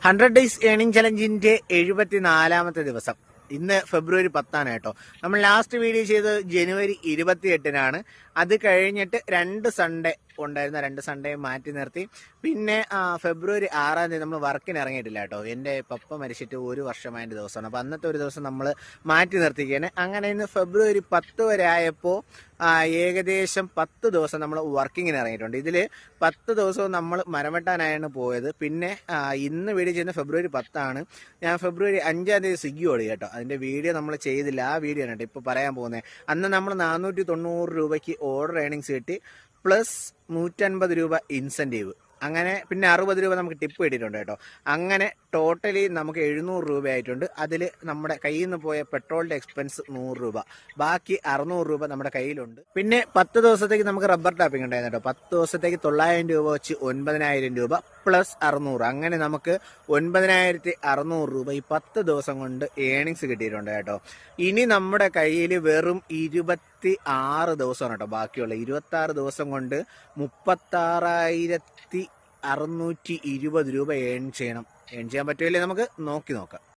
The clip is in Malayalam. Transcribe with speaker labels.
Speaker 1: 100 ഡേയ്സ് ഏണിംഗ് ചലഞ്ചിന്റെ 74ാമത്തെ ദിവസം. ഇന്ന് ഫെബ്രുവരി 10 കേട്ടോ. നമ്മൾ ലാസ്റ്റ് വീഡിയോ ചെയ്തത് ജനുവരി 28-നാണ്. അത് കഴിഞ്ഞിട്ട് 2 സൺഡേ ഉണ്ടായിരുന്ന 2 സൺഡേ മാറ്റി നിർത്തി. പിന്നെ ഫെബ്രുവരി 6-ാം തീയതി നമ്മൾ വർക്കിന് ഇറങ്ങിയിട്ടില്ല കേട്ടോ. എൻ്റെ പപ്പ മരിച്ചിട്ട് 1 വർഷമായതിൻ്റെ ദിവസമാണ്. അപ്പോൾ അന്നത്തെ ഒരു ദിവസം നമ്മൾ മാറ്റി നിർത്തിക്കുകയാണ്. അങ്ങനെ ഇന്ന് ഫെബ്രുവരി 10 വരെ ആയപ്പോൾ ഏകദേശം 10 ദിവസം നമ്മൾ വർക്കിങ്ങിന് ഇറങ്ങിയിട്ടുണ്ട്. ഇതിൽ 10 ദിവസവും നമ്മൾ മരമെട്ടാനായാണ് പോയത്. പിന്നെ ഇന്ന് വീഡിയോ ചെയ്യുന്ന ഫെബ്രുവരി 10-ആണ്. ഞാൻ ഫെബ്രുവരി 5-ാം തീയതി സ്വിഗ്ഗി ഓടി കേട്ടോ. അതിൻ്റെ വീഡിയോ നമ്മൾ ചെയ്തില്ല. ആ വീഡിയോ ആണ് കേട്ടോ ഇപ്പോൾ പറയാൻ പോകുന്നത്. അന്ന് നമ്മൾ 490 രൂപയ്ക്ക് ഓർഡർ ഏണിങ്സ് കിട്ടി, പ്ലസ് 150 രൂപ ഇൻസെൻറ്റീവ്. അങ്ങനെ പിന്നെ 60 രൂപ നമുക്ക് ടിപ്പ് കിട്ടിയിട്ടുണ്ട് കേട്ടോ. അങ്ങനെ ടോട്ടലി നമുക്ക് 700 രൂപയായിട്ടുണ്ട്. അതിൽ നമ്മുടെ കയ്യിൽ നിന്ന് പോയ പെട്രോളിൻ്റെ എക്സ്പെൻസ് 100 രൂപ, ബാക്കി 600 രൂപ നമ്മുടെ കയ്യിലുണ്ട്. പിന്നെ 10 ദിവസത്തേക്ക് നമുക്ക് റബ്ബർ ടാപ്പിംഗ് ഉണ്ടായിരുന്നു കേട്ടോ. 10 ദിവസത്തേക്ക് 900 രൂപ വെച്ച് 9000 രൂപ പ്ലസ് 600, അങ്ങനെ നമുക്ക് 9600 രൂപ ഈ 10 ദിവസം കൊണ്ട് ഏണിങ്സ് കിട്ടിയിട്ടുണ്ട് കേട്ടോ. ഇനി നമ്മുടെ കയ്യിൽ വെറും 26 ദിവസമാണ് കേട്ടോ ബാക്കിയുള്ള. 26 ദിവസം കൊണ്ട് 36,620 രൂപ ഏൺ ചെയ്യണം. ഏൺ ചെയ്യാൻ പറ്റുമല്ലേ നമുക്ക് നോക്കാം.